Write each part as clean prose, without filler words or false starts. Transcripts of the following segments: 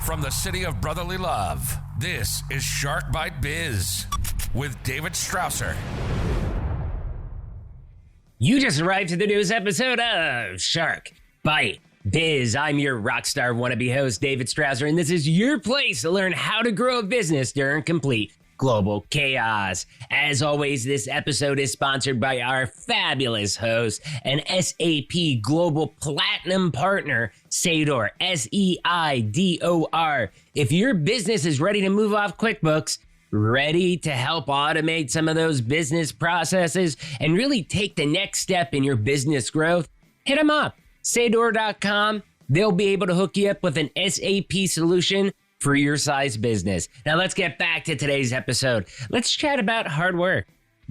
From the city of brotherly love, this is Shark Bite Biz with David Strausser. You just arrived to the newest episode of Shark Bite Biz. I'm your rockstar wannabe host, David Strausser, and this is your place to learn how to grow a business during complete global chaos. As always, this episode is sponsored by our fabulous host and SAP Global Platinum partner, Seidor, S-E-I-D-O-R. If your business is ready to move off QuickBooks, ready to help automate some of those business processes and really take the next step in your business growth, hit them up, Seidor.com. They'll be able to hook you up with an SAP solution for your size business. Now let's get back to today's episode. Let's chat about hard work,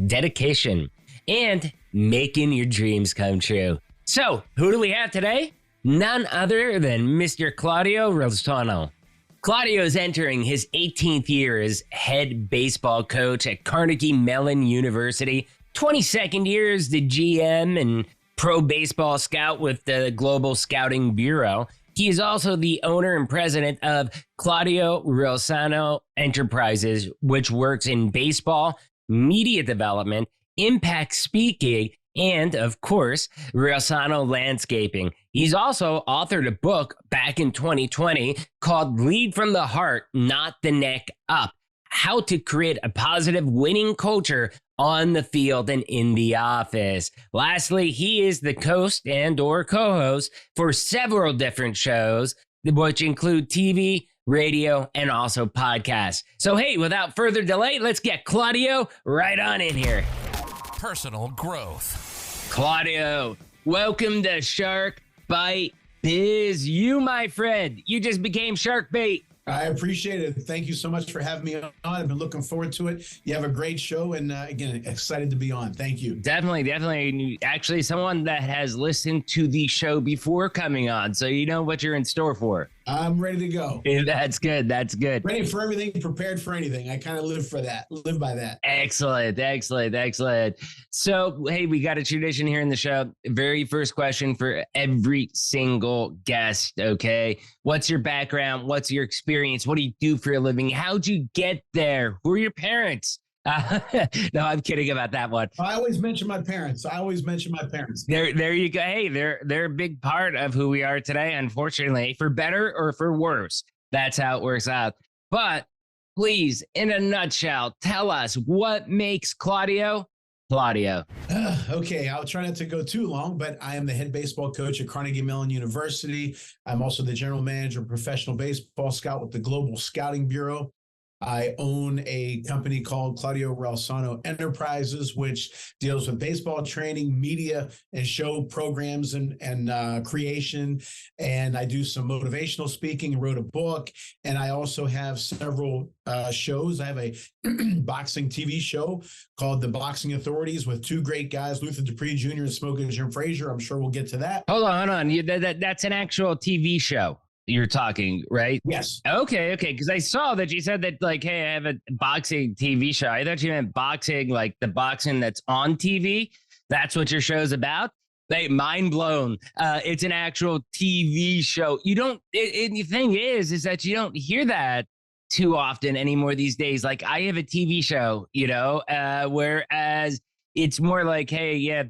dedication, and making your dreams come true. So, who do we have today? None other than Mr. Claudio Reilsono. Claudio is entering his 18th year as head baseball coach at Carnegie Mellon University, 22nd year as the GM and pro baseball scout with the Global Scouting Bureau. He is also the owner and president of Claudio Reilsono Enterprises, which works in baseball, media development, impact speaking, and, of course, Reilsono Landscaping. He's also authored a book back in 2020 called Lead from the Heart, Not the Neck Up: How to Create a Positive Winning Culture on the Field and in the Office. Lastly, he is the host and or co-host for several different shows, which include TV, radio, and also podcasts. So hey, without further delay, let's get Claudio right on in here. Personal growth. Claudio, welcome to Shark Bite Biz. You, my friend, you just became Shark Bait. I appreciate it. Thank you so much for having me on. I've been looking forward to it. You have a great show, and again, excited to be on. Thank you. Definitely. Actually, someone that has listened to the show before coming on, so you know what you're in store for. I'm ready to go. That's good. Ready for everything, prepared for anything. I kind of live by that. Excellent. So, hey, we got a tradition here in the show. Very first question for every single guest, okay? What's your background? What's your experience? What do you do for a living? How'd you get there? Who are your parents? No, I'm kidding about that one. I always mention my parents. There you go. Hey, they're a big part of who we are today, unfortunately, for better or for worse. That's how it works out. But please, in a nutshell, tell us what makes Claudio. Okay, I'll try not to go too long, but I am the head baseball coach at Carnegie Mellon University. I'm also the general manager of professional baseball scout with the Global Scouting Bureau. I own a company called Claudio Reilsono Enterprises, which deals with baseball training, media, and show programs and creation. And I do some motivational speaking and wrote a book. And I also have several shows. I have a boxing TV show called The Boxing Authorities with two great guys, Luther Dupree Jr. and Smoking Jim Frazier. I'm sure we'll get to that. Hold on. That's an actual TV show you're talking, right? Yes. Okay. Because I saw that you said that, like, hey, I have a boxing TV show. I thought you meant boxing, like the boxing that's on TV. That's what your show's about? Like, mind blown. It's an actual TV show. You don't, the thing is that you don't hear that too often anymore these days. Like, I have a TV show, whereas it's more like, hey, yeah,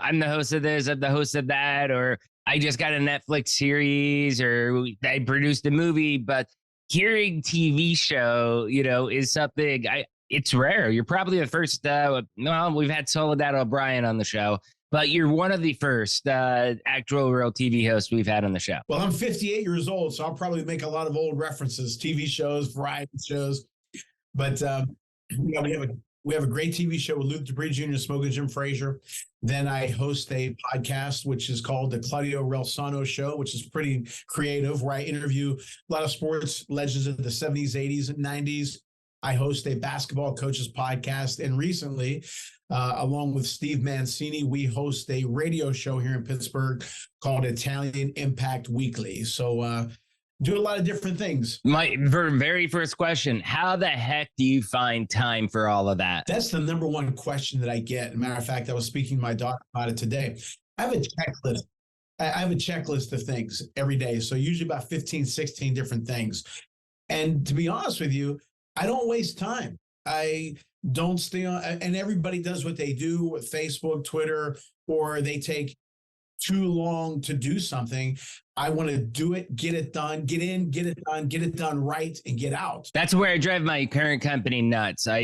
I'm the host of this, I'm the host of that, or I just got a Netflix series, or I produced a movie. But hearing TV show, is something it's rare. You're probably the first. We've had Soledad O'Brien on the show, but you're one of the first actual real TV hosts we've had on the show. Well, I'm 58 years old, so I'll probably make a lot of old references, TV shows, variety shows. But we have a great TV show with Luther Dupree Jr. and Smoking Jim Frazier. Then I host a podcast, which is called the Claudio Reilsono Show, which is pretty creative, where I interview a lot of sports legends of the 70s, 80s, and 90s. I host a basketball coaches podcast. And recently, along with Steve Mancini, we host a radio show here in Pittsburgh called Italian Impact Weekly. So do a lot of different things. My very first question, how the heck do you find time for all of that? That's the number one question that I get. As a matter of fact, I was speaking to my daughter about it today. I have a checklist I have a checklist of things every day. So usually about 15, 16 different things. And to be honest with you, I don't waste time. I don't stay on, and everybody does what they do with Facebook, Twitter, or they take too long to do something. I want to do it, get it done, get in, get it done, get it done right, and get out. That's where I drive my current company nuts. I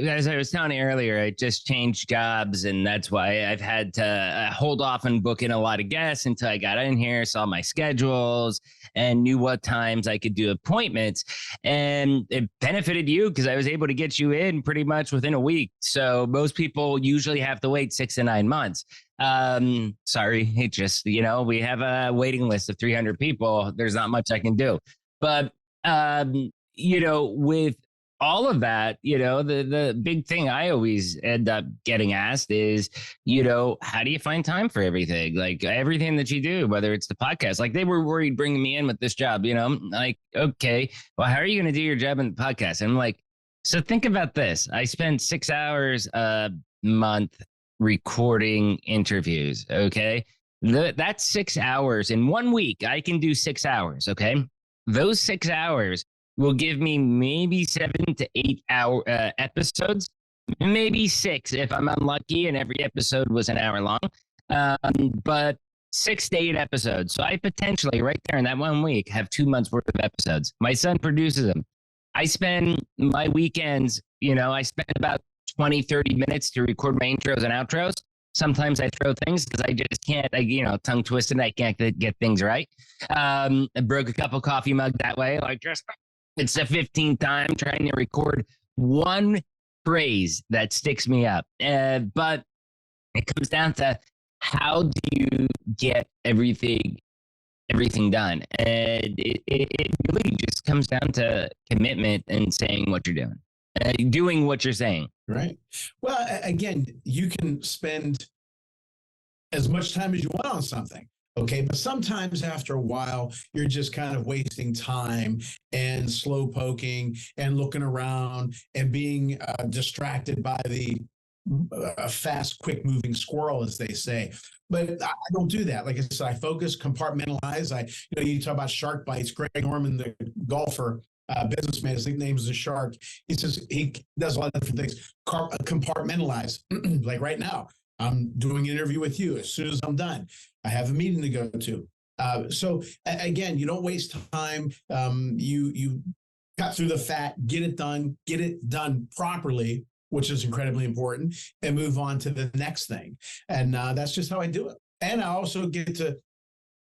as I was telling you earlier, I just changed jobs, and that's why I've had to hold off on booking a lot of guests until I got in here, saw my schedules, and knew what times I could do appointments. And it benefited you because I was able to get you in pretty much within a week. So most people usually have to wait 6 to 9 months. Sorry, it just, we have a waiting list of 300 people. There's not much I can do. But, with all of that, the big thing I always end up getting asked is, how do you find time for everything? Like everything that you do, whether it's the podcast, like they were worried bringing me in with this job, like, okay, well, how are you going to do your job in the podcast? And I'm like, so think about this. I spend 6 hours a month recording interviews. Okay. That's 6 hours in 1 week. I can do 6 hours. Okay. Those 6 hours will give me maybe 7 to 8 hour episodes, maybe 6 if I'm unlucky and every episode was an hour long. But 6 to 8 episodes. So I potentially right there in that 1 week have 2 months worth of episodes. My son produces them. I spend my weekends, I spend about 20, 30 minutes to record my intros and outros. Sometimes I throw things because I just can't, tongue twisted. I can't get things right. I broke a cup of coffee mug that way. Like just, it's the 15th time trying to record one phrase that sticks me up. But it comes down to how do you get everything done? And it really just comes down to commitment and saying what you're doing. Doing what you're saying. Right. Well, again, you can spend as much time as you want on something. Okay. But sometimes after a while, you're just kind of wasting time and slow poking and looking around and being distracted by the fast, quick moving squirrel, as they say. But I don't do that. Like I said, I focus, compartmentalize. You talk about shark bites. Greg Norman, the golfer, businessman, his nickname is the Shark. He says he does a lot of different things. Compartmentalize. Like right now, I'm doing an interview with you. As soon as I'm done, I have a meeting to go to. So again, you don't waste time. You cut through the fat, get it done properly, which is incredibly important, and move on to the next thing. And that's just how I do it. And I also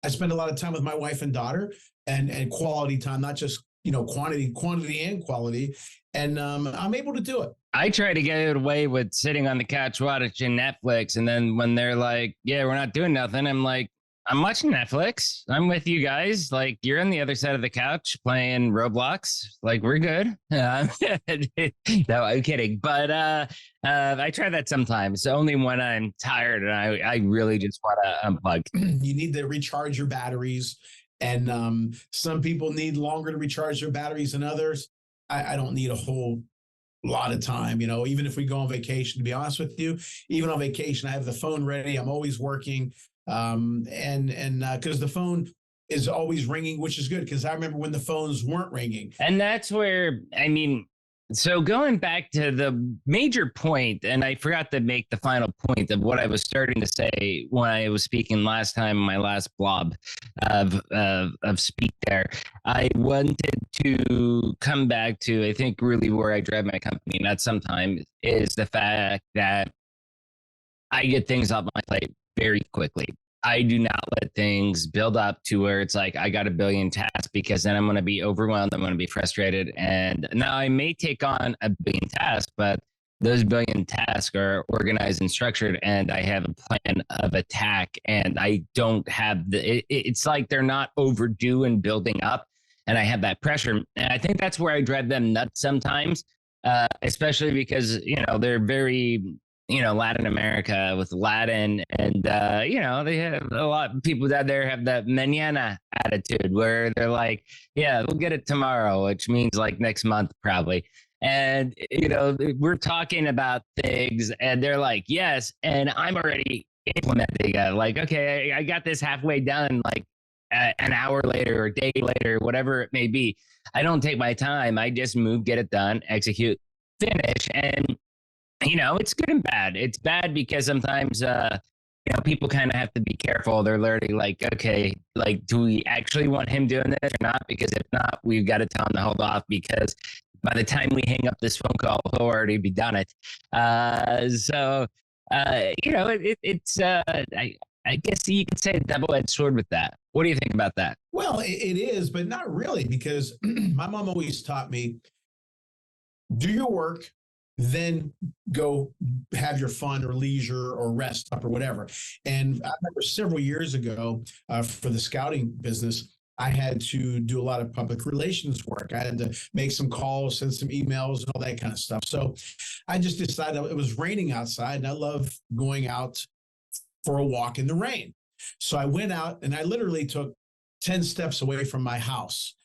I spend a lot of time with my wife and daughter, and quality time, not just quantity and quality. And I'm able to do it. I try to get away with sitting on the couch watching Netflix. And then when they're like, yeah, we're not doing nothing, I'm like, I'm watching Netflix. I'm with you guys. Like, you're on the other side of the couch playing Roblox. Like, we're good. No, I'm kidding. But I try that sometimes, only when I'm tired and I really just want to unplug. You need to recharge your batteries. And some people need longer to recharge their batteries than others. I don't need a whole lot of time, even if we go on vacation, to be honest with you. Even on vacation, I have the phone ready. I'm always working. And because the phone is always ringing, which is good, because I remember when the phones weren't ringing. And that's where, so going back to the major point, and I forgot to make the final point of what I was starting to say when I was speaking last time, my last blob of speak there. I wanted to come back to, I think, really where I drive my company, not sometimes, is the fact that I get things off my plate very quickly. I do not let things build up to where it's like I got a billion tasks, because then I'm going to be overwhelmed. I'm going to be frustrated. And now I may take on a billion tasks, but those billion tasks are organized and structured, and I have a plan of attack, and I don't have it's like they're not overdue and building up, and I have that pressure. And I think that's where I drive them nuts sometimes, especially because, they're very, Latin America with Latin, and they have a lot of people down there have that mañana attitude where they're like, yeah, we'll get it tomorrow, which means like next month probably. And we're talking about things and they're like, yes, and I'm already implementing. Like, okay, I got this halfway done, like an hour later or a day later, whatever it may be. I don't take my time. I just move, get it done, execute, finish. And, it's good and bad. It's bad because sometimes, people kind of have to be careful. They're learning, like, okay, like, do we actually want him doing this or not? Because if not, we've got to tell him to hold off, because by the time we hang up this phone call, he'll already be done it. It's I guess you could say a double-edged sword with that. What do you think about that? Well, it is, but not really, because my mom always taught me, do your work, then go have your fun or leisure or rest up or whatever. And I remember several years ago, for the scouting business, I had to do a lot of public relations work. I had to make some calls, send some emails, and all that kind of stuff. So I just decided, it was raining outside, and I love going out for a walk in the rain. So I went out, and I literally took 10 steps away from my house.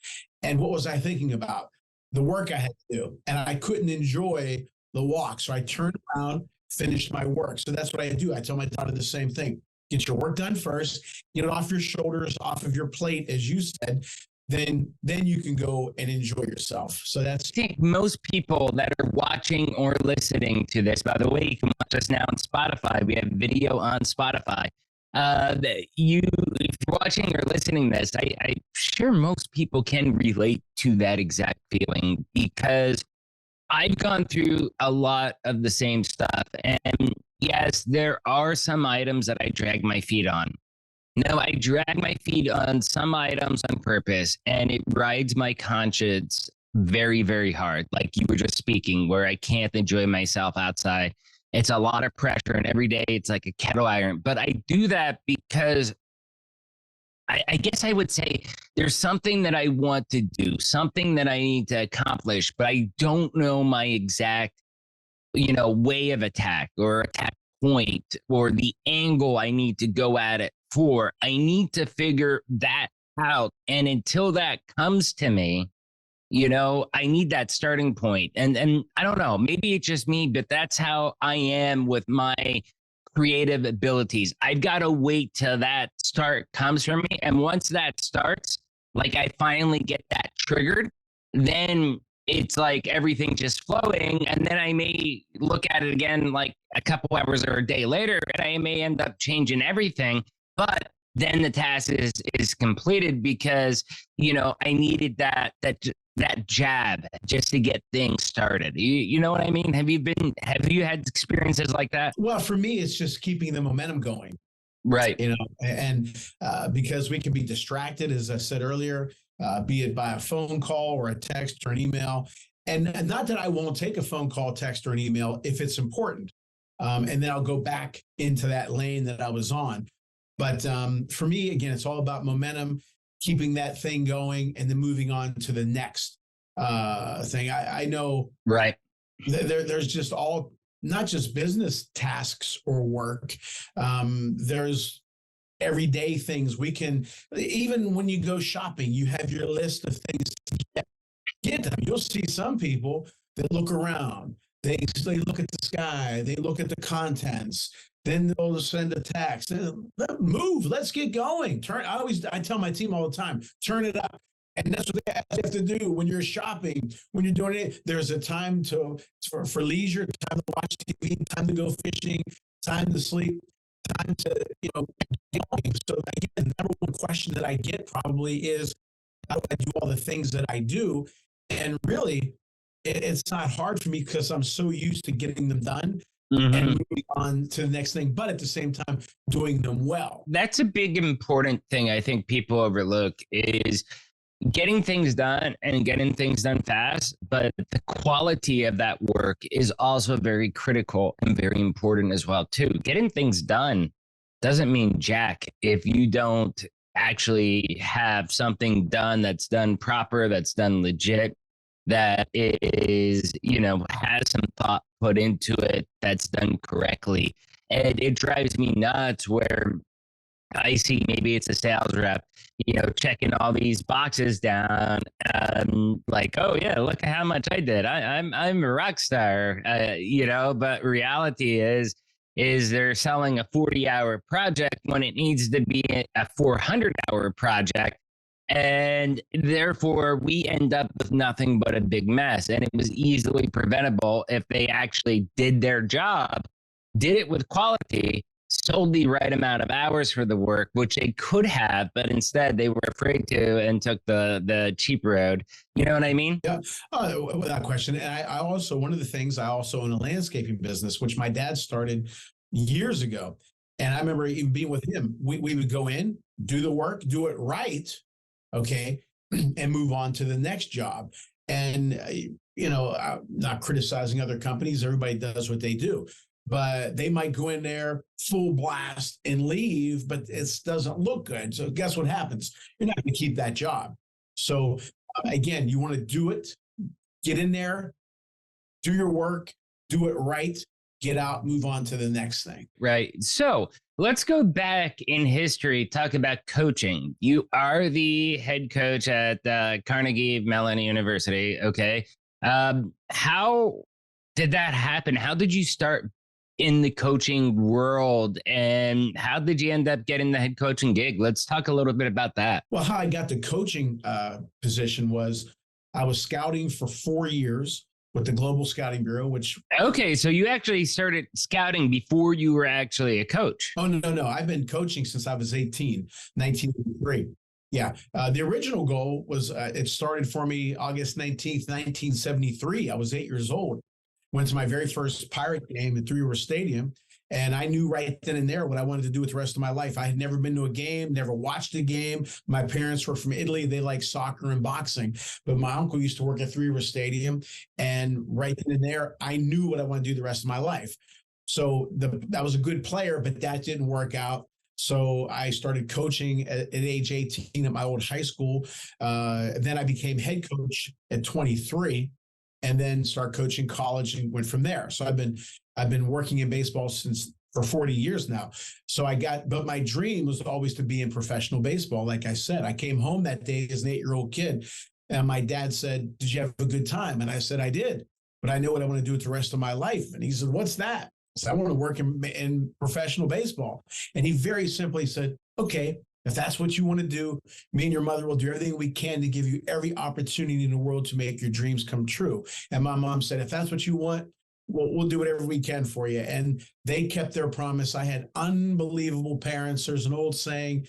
And what was I thinking about? The work I had to do. And I couldn't enjoy the walk. So I turned around, finished my work. So that's what I do. I tell my daughter the same thing. Get your work done first, get it off your shoulders, off of your plate, as you said, then you can go and enjoy yourself. So that's... I think most people that are watching or listening to this, by the way, you can watch us now on Spotify. We have video on Spotify. If you're watching or listening to this, I'm sure most people can relate to that exact feeling, because I've gone through a lot of the same stuff. And yes, there are some items that I drag my feet on. No, I drag my feet on some items on purpose, and it rides my conscience very, very hard. Like you were just speaking, where I can't enjoy myself outside. It's a lot of pressure, and every day it's like a kettle iron. But I do that because I guess I would say there's something that I want to do, something that I need to accomplish, but I don't know my exact, way of attack or attack point or the angle I need to go at it for. I need to figure that out. And until that comes to me, I need that starting point. And I don't know, maybe it's just me, but that's how I am with my creative abilities. I've got to wait till that start comes for me. And once that starts, like I finally get that triggered, then it's like everything just flowing. And then I may look at it again like a couple hours or a day later, and I may end up changing everything. But then the task is completed because, I needed that jab just to get things started. You know what I mean? Have you had experiences like that? Well, for me, it's just keeping the momentum going. Right. And because we can be distracted, as I said earlier, be it by a phone call or a text or an email. And not that I won't take a phone call, text, or an email if it's important. And then I'll go back into that lane that I was on. But for me, again, it's all about momentum, keeping that thing going, and then moving on to the next thing. I know right. There's just not just business tasks or work. There's everyday things we can, even when you go shopping, you have your list of things to get them. You'll see some people that look around, they look at the sky, they look at the contents, then they'll send a text. Move, let's get going. I tell my team all the time, turn it up. And that's what they have to do when you're shopping, when you're doing it. There's a time for leisure, time to watch TV, time to go fishing, time to sleep, time to, So again, the number one question that I get probably is, how do I do all the things that I do? And really, it's not hard for me because I'm so used to getting them done. Mm-hmm. And moving on to the next thing, but at the same time, doing them well. That's a big, important thing I think people overlook is getting things done and getting things done fast. But the quality of that work is also very critical and very important as well, too. Getting things done doesn't mean jack if you don't actually have something done that's done proper, that's done legit, that is, has some thought put into it, that's done correctly. And it drives me nuts where I see maybe it's a sales rep, checking all these boxes down, like, oh yeah, look at how much I did. I'm a rock star, but reality is is they're selling a 40-hour project when it needs to be a 400-hour project. And therefore, we end up with nothing but a big mess. And it was easily preventable if they actually did their job, did it with quality, sold the right amount of hours for the work, which they could have, but instead they were afraid to and took the cheap road. You know what I mean? Yeah, without question. And I also, one of the things, I also own a landscaping business, which my dad started years ago. And I remember even being with him, we would go in, do the work, do it right, okay, and move on to the next job. And, I'm not criticizing other companies. Everybody does what they do. But they might go in there full blast and leave, but it doesn't look good. So guess what happens? You're not going to keep that job. So again, you want to do it, get in there, do your work, do it right, get out, move on to the next thing. Right. So let's go back in history, talk about coaching. You are the head coach at Carnegie Mellon University. Okay. How did that happen? How did you start in the coaching world, and how did you end up getting the head coaching gig? Let's talk a little bit about that. Well, how I got the coaching position was I was scouting for 4 years with the Global Scouting Bureau, which... Okay, so you actually started scouting before you were actually a coach. Oh, no. I've been coaching since I was 18, 1983. Yeah. The original goal was, it started for me August 19th, 1973. I was 8 years old. Went to my very first Pirate game at Three River Stadium, and I knew right then and there what I wanted to do with the rest of my life. I had never been to a game, never watched a game. My parents were from Italy. They like soccer and boxing, but my uncle used to work at Three River Stadium, and right then and there, I knew what I wanted to do the rest of my life. So I was a good player, but that didn't work out. So I started coaching at age 18 at my old high school. Then I became head coach at 23. And then start coaching college and went from there. So I've been working in baseball for 40 years now. So but my dream was always to be in professional baseball. Like I said, I came home that day as an 8-year-old kid, and my dad said, "Did you have a good time?" And I said, "I did, but I know what I want to do with the rest of my life." And he said, "What's that?" I said, "I want to work in professional baseball." And he very simply said, "Okay, if that's what you want to do, me and your mother will do everything we can to give you every opportunity in the world to make your dreams come true." And my mom said, "If that's what you want, we'll do whatever we can for you." And they kept their promise. I had unbelievable parents. There's an old saying,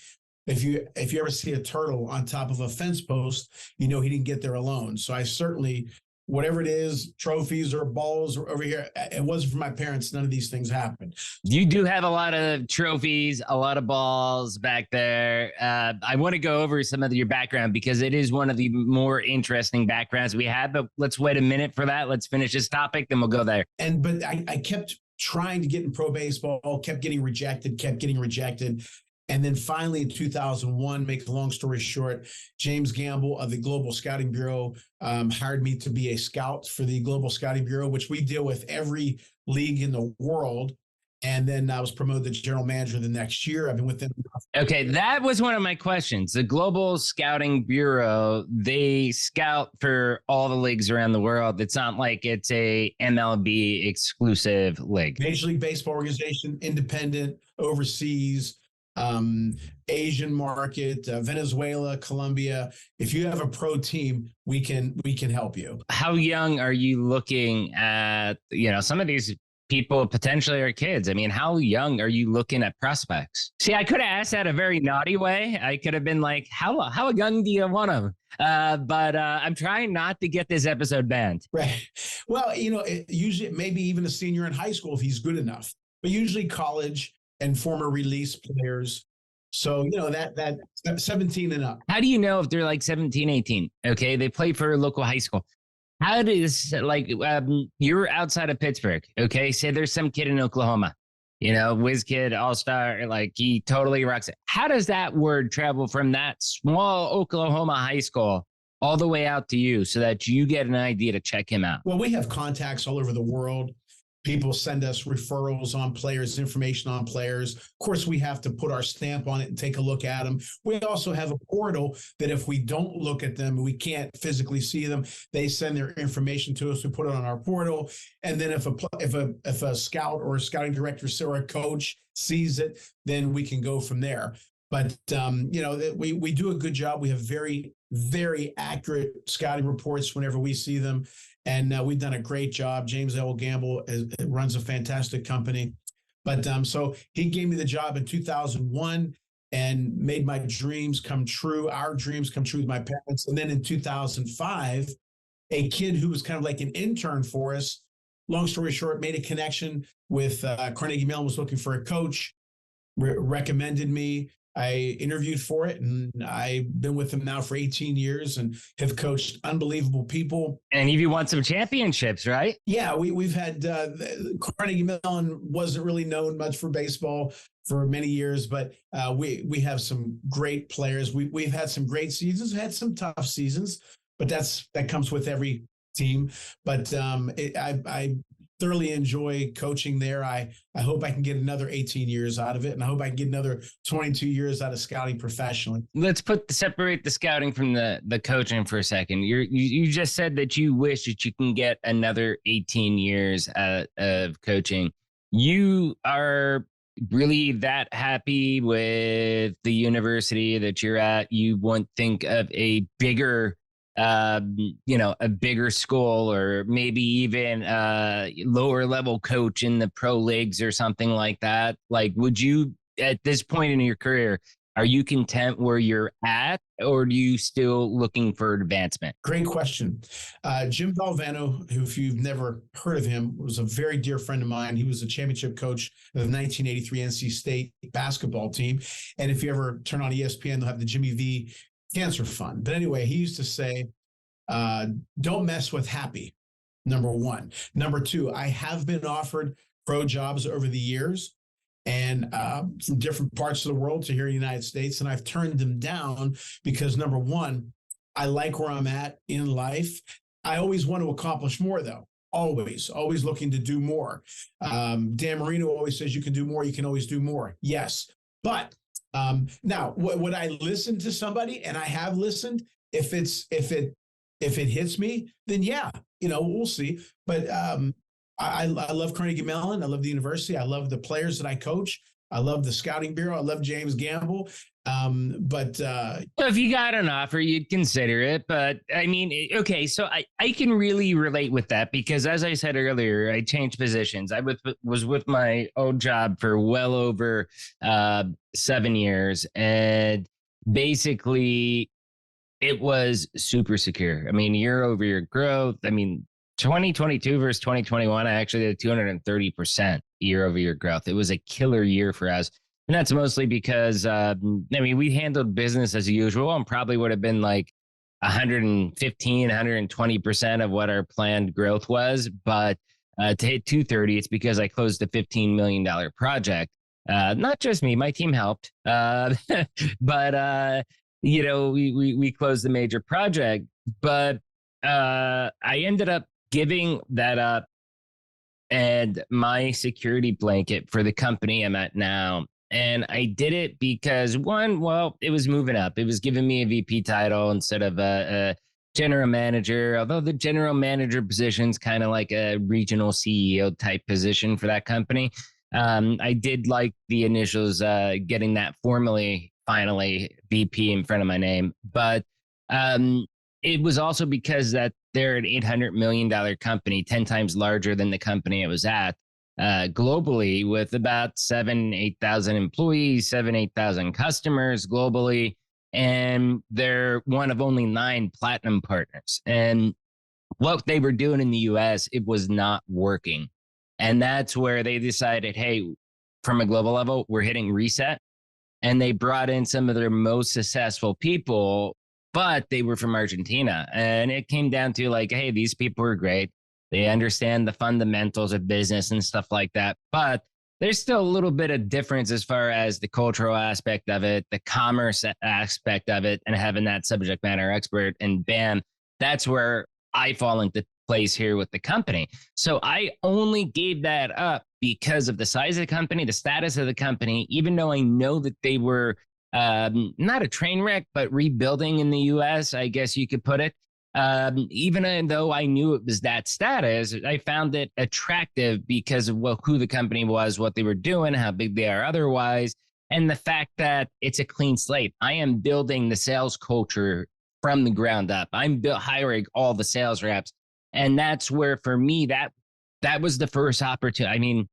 if you ever see a turtle on top of a fence post, he didn't get there alone. So I certainly, whatever it is, trophies or balls or over here, it wasn't for my parents. None of these things happened. You do have a lot of trophies, a lot of balls back there. I want to go over some of your background because it is one of the more interesting backgrounds we have, but let's wait a minute for that. Let's finish this topic, then we'll go there. But I kept trying to get in pro baseball, kept getting rejected. And then finally in 2001, make a long story short, James Gamble of the Global Scouting Bureau hired me to be a scout for the Global Scouting Bureau, which we deal with every league in the world. And then I was promoted to general manager the next year. I've been with them. Okay, that was one of my questions. The Global Scouting Bureau, they scout for all the leagues around the world. It's not like it's a MLB exclusive league. Major League Baseball organization, independent, overseas, Asian market, Venezuela, Colombia. If you have a pro team, we can help you. How young are you looking at, some of these people potentially are kids. I mean, how young are you looking at prospects? See, I could have asked that a very naughty way. I could have been like, how young do you want them? But I'm trying not to get this episode banned. Right. Well, usually maybe even a senior in high school if he's good enough, but usually college and former release players. So, that 17 and up. How do you know if they're like 17, 18? Okay. They play for a local high school. How does, you're outside of Pittsburgh, okay? Say there's some kid in Oklahoma, whiz kid, all-star, he totally rocks it. How does that word travel from that small Oklahoma high school all the way out to you so that you get an idea to check him out? Well, we have contacts all over the world. People send us referrals on players, information on players. Of course, we have to put our stamp on it and take a look at them. We also have a portal that if we don't look at them, we can't physically see them. They send their information to us. We put it on our portal. And then if a scout or a scouting director or a coach sees it, then we can go from there. But, we do a good job. We have very, very accurate scouting reports whenever we see them. And we've done a great job. James L. Gamble runs a fantastic company. But so he gave me the job in 2001 and made my dreams come true, our dreams come true with my parents. And then in 2005, a kid who was kind of like an intern for us, long story short, made a connection with Carnegie Mellon, was looking for a coach, recommended me. I interviewed for it, and I've been with them now for 18 years and have coached unbelievable people. And you won some championships, right? Yeah, we've had Carnegie Mellon wasn't really known much for baseball for many years, but we have some great players. We've had some great seasons, had some tough seasons, but that comes with every team. But I thoroughly enjoy coaching there. I hope I can get another 18 years out of it, and I hope I can get another 22 years out of scouting professionally. Let's separate the scouting from the coaching for a second. You just said that you wish that you can get another 18 years of coaching. You are really that happy with the university that you're at? You won't think of a bigger a bigger school, or maybe even a lower level coach in the pro leagues or something like that? Like, would you, at this point in your career, are you content where you're at, or are you still looking for advancement? Great question. Jim Valvano, who, if you've never heard of him, was a very dear friend of mine. He was the championship coach of the 1983 NC State basketball team. And if you ever turn on ESPN, they'll have the Jimmy V Cancer Fund. But anyway, he used to say, don't mess with happy, number one. Number two, I have been offered pro jobs over the years, and from different parts of the world to here in the United States, and I've turned them down because, number one, I like where I'm at in life. I always want to accomplish more, though. Always looking to do more. Dan Marino always says you can do more, you can always do more. Yes, but now, would I listen to somebody? And I have listened. If it hits me, then yeah, we'll see. But I love Carnegie Mellon. I love the university. I love the players that I coach. I love the scouting bureau. I love James Gamble. But if you got an offer, you'd consider it. But I mean, okay, so I can really relate with that, because as I said earlier, I changed positions. I was with my old job for well over 7 years, and basically it was super secure. I mean, year over year growth. I mean, 2022 versus 2021, I actually did 230% year over year growth. It was a killer year for us. And that's mostly because, we handled business as usual, and probably would have been like 115, 120% of what our planned growth was. But to hit 230, it's because I closed a $15 million project. Not just me, my team helped. But, we closed the major project. But I ended up giving that up, and my security blanket for the company I'm at now. And I did it because, one, well, it was moving up. It was giving me a VP title instead of a general manager, although the general manager position is kind of like a regional CEO type position for that company. I did like the initials, getting that finally VP in front of my name. But it was also because that they're an $800 million company, 10 times larger than the company it was at. Globally, with about 8,000 employees, 8,000 customers globally. And they're one of only 9 platinum partners. And what they were doing in the US, it was not working. And that's where they decided, hey, from a global level, we're hitting reset. And they brought in some of their most successful people, but they were from Argentina. And it came down to like, hey, these people are great. They understand the fundamentals of business and stuff like that. But there's still a little bit of difference as far as the cultural aspect of it, the commerce aspect of it, and having that subject matter expert. And bam, that's where I fall into place here with the company. So I only gave that up because of the size of the company, the status of the company, even though I know that they were not a train wreck, but rebuilding in the US, I guess you could put it. Even though I knew it was that status, I found it attractive because of who the company was, what they were doing, how big they are otherwise, and the fact that it's a clean slate. I am building the sales culture from the ground up. I'm hiring all the sales reps. And that's where, for me, that was the first opportunity. I mean,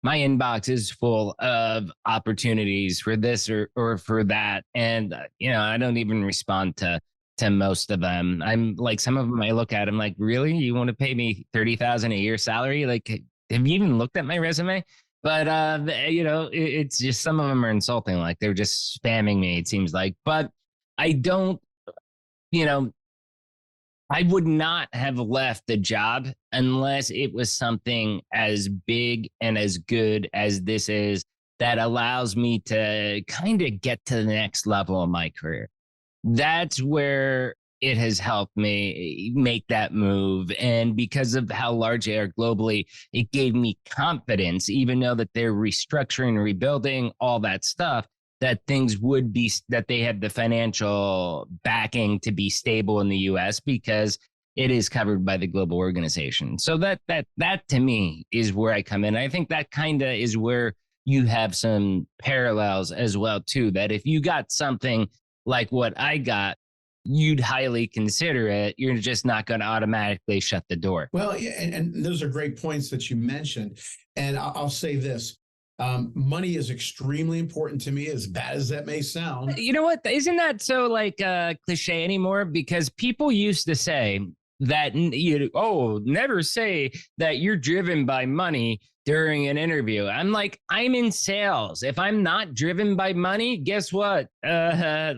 my inbox is full of opportunities for this or for that. And, I don't even respond to most of them. I'm like, some of them I look at, I'm like, really? You want to pay me $30,000 a year salary? Like, have you even looked at my resume? But, it's just, some of them are insulting. Like, they're just spamming me, it seems like. But I don't, I would not have left the job unless it was something as big and as good as this is, that allows me to kind of get to the next level of my career. That's where it has helped me make that move. And because of how large they are globally, it gave me confidence, even though that they're restructuring, rebuilding, all that stuff, that things would be, that they have the financial backing to be stable in the US because it is covered by the global organization. So that to me is where I come in. I think that kind of is where you have some parallels as well too, that if you got something like what I got, you'd highly consider it. You're just not going to automatically shut the door. Well, yeah, and those are great points that you mentioned. And I'll say this. Money is extremely important to me, as bad as that may sound. You know what? Isn't that so like cliche anymore? Because people used to say that, never say that you're driven by money during an interview. I'm like, I'm in sales. If I'm not driven by money, guess what? I'm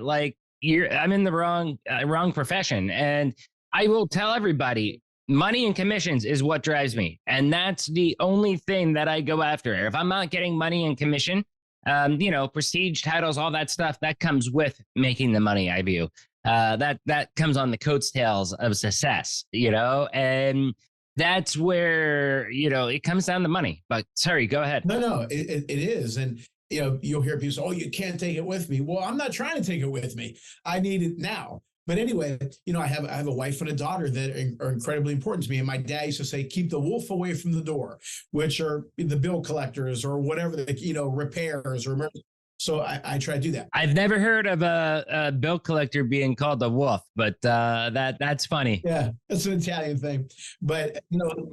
in the wrong profession. And I will tell everybody, money and commissions is what drives me. And that's the only thing that I go after. If I'm not getting money and commission, prestige, titles, all that stuff, that comes with making the money, I view. That comes on the coattails of success, and that's where, it comes down to money. But sorry, go ahead. No, it is. And, you'll hear people say, oh, you can't take it with me. Well, I'm not trying to take it with me. I need it now. But anyway, I have a wife and a daughter that are incredibly important to me. And my dad used to say, keep the wolf away from the door, which are the bill collectors or whatever, repairs or emergency. So I try to do that. I've never heard of a bill collector being called a wolf, but that's funny. Yeah, it's an Italian thing. But,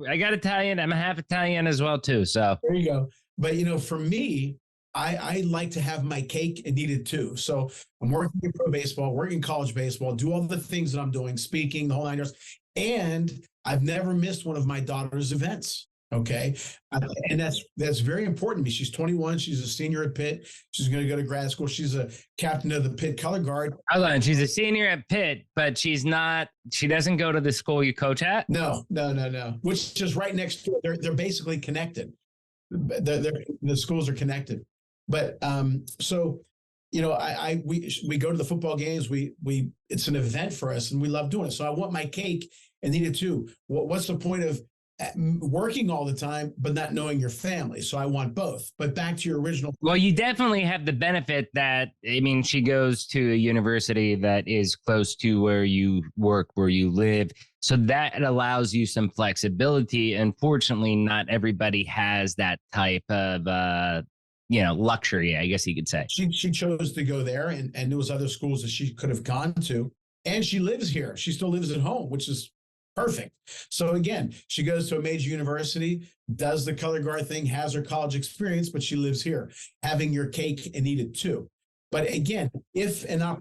I got Italian. I'm a half Italian as well, too. So there you go. But, for me, I like to have my cake and eat it too. So I'm working in pro baseball, working college baseball, do all the things that I'm doing, speaking, the whole 9 yards. And I've never missed one of my daughter's events. Okay. And that's very important to me. She's 21. She's a senior at Pitt. She's going to go to grad school. She's a captain of the Pitt color guard. Hold on. She's a senior at Pitt, but she doesn't go to the school you coach at? No. Which is right next to it. They're basically connected. The schools are connected. But so, we go to the football games. It's an event for us and we love doing it. So I want my cake and eat it too. What's the point of working all the time, but not knowing your family? So I want both. But back to your original. Well, you definitely have the benefit that, she goes to a university that is close to where you work, where you live. So that allows you some flexibility. Unfortunately, not everybody has that type of, luxury, I guess you could say. She chose to go there, and there was other schools that she could have gone to. And she lives here. She still lives at home, which is perfect. So again, she goes to a major university, does the color guard thing, has her college experience, but she lives here. Having your cake and eat it too. But again,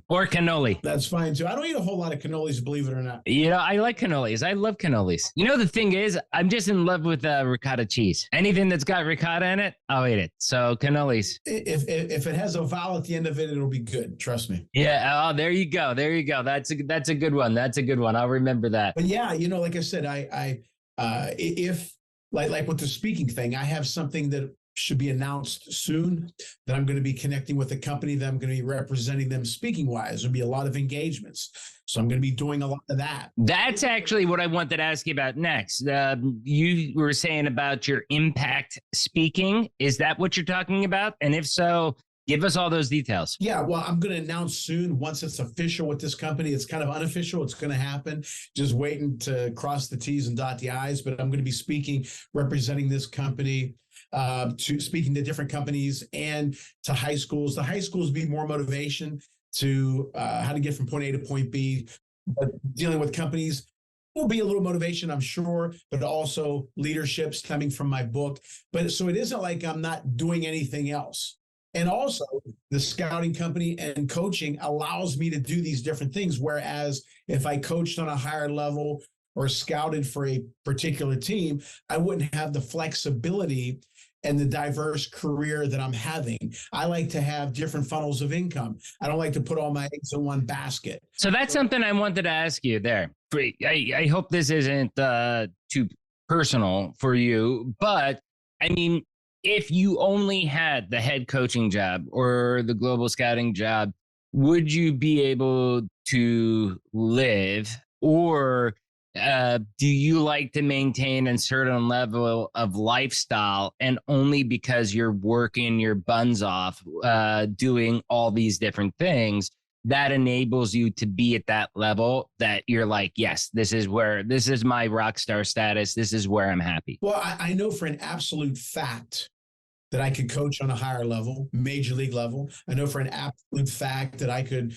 or cannoli. That's fine too. I don't eat a whole lot of cannolis, believe it or not. I like cannolis. I love cannolis. The thing is, I'm just in love with ricotta cheese. Anything that's got ricotta in it, I'll eat it. So cannolis. If it has a vowel at the end of it, it'll be good. Trust me. Yeah. Oh, there you go. That's a good one. That's a good one. I'll remember that. But yeah, like I said, if with the speaking thing, I have something that should be announced soon that I'm going to be connecting with a company that I'm going to be representing them speaking wise. There'll be a lot of engagements. So I'm going to be doing a lot of that. That's actually what I wanted to ask you about next. You were saying about your impact speaking. Is that what you're talking about? And if so, give us all those details. Yeah, well, I'm going to announce soon once it's official with this company. It's kind of unofficial. It's going to happen. Just waiting to cross the T's and dot the I's. But I'm going to be speaking, representing this company, to speaking to different companies and to high schools. The high schools be more motivation to how to get from point A to point B. But dealing with companies will be a little motivation, I'm sure, but also leadership stemming from my book. But so it isn't like I'm not doing anything else. And also, the scouting company and coaching allows me to do these different things. Whereas if I coached on a higher level or scouted for a particular team, I wouldn't have the flexibility and the diverse career that I'm having. I like to have different funnels of income. I don't like to put all my eggs in one basket. So that's something I wanted to ask you there. I hope this isn't too personal for you, but I mean, if you only had the head coaching job or the global scouting job, would you be able to live, or do you like to maintain a certain level of lifestyle, and only because you're working your buns off doing all these different things, that enables you to be at that level that you're like, yes, this is my rock star status. This is where I'm happy. Well, I know for an absolute fact that I could coach on a higher level, major league level. I know for an absolute fact that I could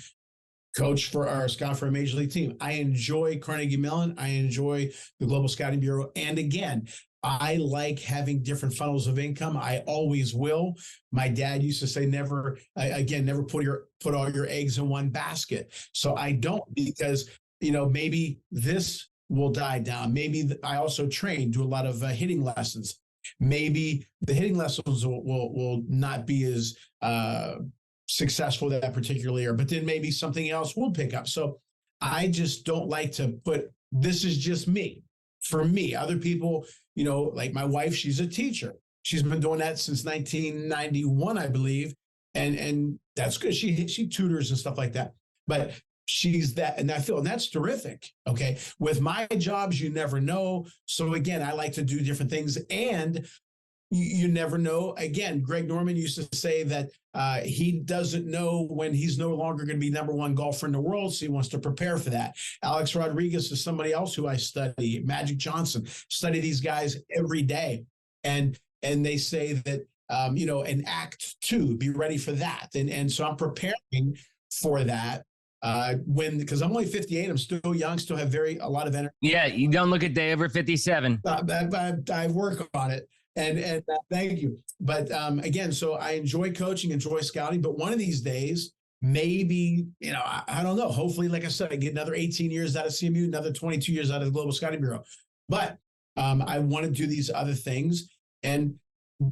coach for or scout for a major league team. I enjoy Carnegie Mellon. I enjoy the Global Scouting Bureau. And again, I like having different funnels of income. I always will. My dad used to say, never put all your eggs in one basket. So I don't, because, maybe this will die down. Maybe I also train, do a lot of hitting lessons. Maybe the hitting lessons will not be as successful that particular year, but then maybe something else will pick up. So I just don't like to put, this is just me. For me, other people, like my wife, she's a teacher. She's been doing that since 1991, I believe. And that's good. She tutors and stuff like that. But she's that, and that's terrific. Okay. With my jobs, you never know. So again, I like to do different things, and you never know. Again, Greg Norman used to say that he doesn't know when he's no longer going to be number one golfer in the world, so he wants to prepare for that. Alex Rodriguez is somebody else who I study. Magic Johnson, study these guys every day, and they say that in act 2, be ready for that, and so I'm preparing for that. Because I'm only 58, I'm still young, still have a lot of energy. Yeah, you don't look a day over 57. I work on it. And thank you. But again, so I enjoy coaching, enjoy scouting. But one of these days, maybe, I don't know. Hopefully, like I said, I get another 18 years out of CMU, another 22 years out of the Global Scouting Bureau. But I want to do these other things and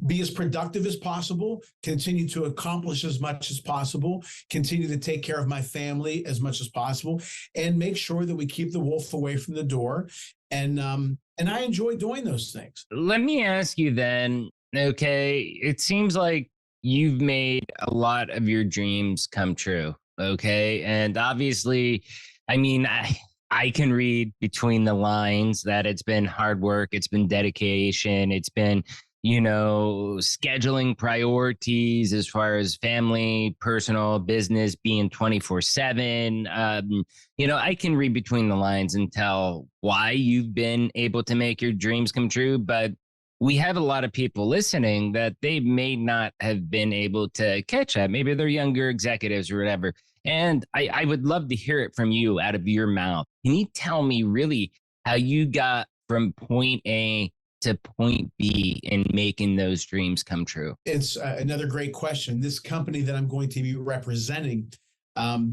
be as productive as possible, continue to accomplish as much as possible, continue to take care of my family as much as possible, and make sure that we keep the wolf away from the door. And I enjoy doing those things. Let me ask you then, okay, it seems like you've made a lot of your dreams come true, okay? And obviously, I mean, I can read between the lines that it's been hard work, it's been dedication, it's been, scheduling priorities as far as family, personal, business, being 24/7. I can read between the lines and tell why you've been able to make your dreams come true. But we have a lot of people listening that they may not have been able to catch that. Maybe they're younger executives or whatever. And I would love to hear it from you out of your mouth. Can you tell me really how you got from point A to point B in making those dreams come true? It's another great question. This company that I'm going to be representing,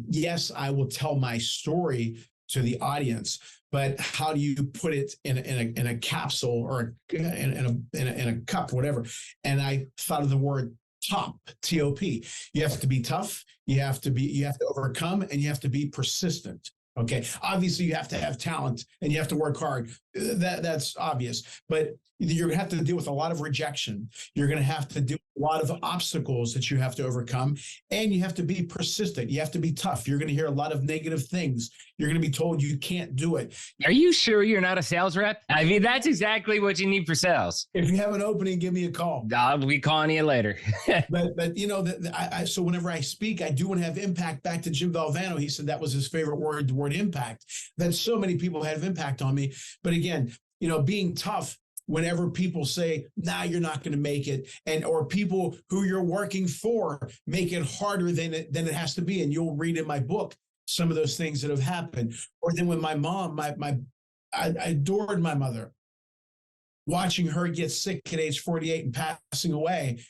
yes, I will tell my story to the audience, but how do you put it in a capsule or in a cup, whatever? And I thought of the word TOP, TOP. You have to be tough. You have to overcome, and you have to be persistent. Okay. Obviously, you have to have talent and you have to work hard. That's obvious. But you're going to have to deal with a lot of rejection. You're going to have to deal with a lot of obstacles that you have to overcome. And you have to be persistent. You have to be tough. You're going to hear a lot of negative things. You're going to be told you can't do it. Are you sure you're not a sales rep? I mean, that's exactly what you need for sales. If you have an opening, give me a call. I'll be calling you later. but you know, so whenever I speak, I do want to have impact. Back to Jim Valvano, he said that was his favorite word, the word impact. That so many people have impact on me. But again, you know, being tough whenever people say, nah, you're not going to make it, or people who you're working for make it harder than it has to be. And you'll read in my book some of those things that have happened. Or then when my mom, I adored my mother. Watching her get sick at age 48 and passing away,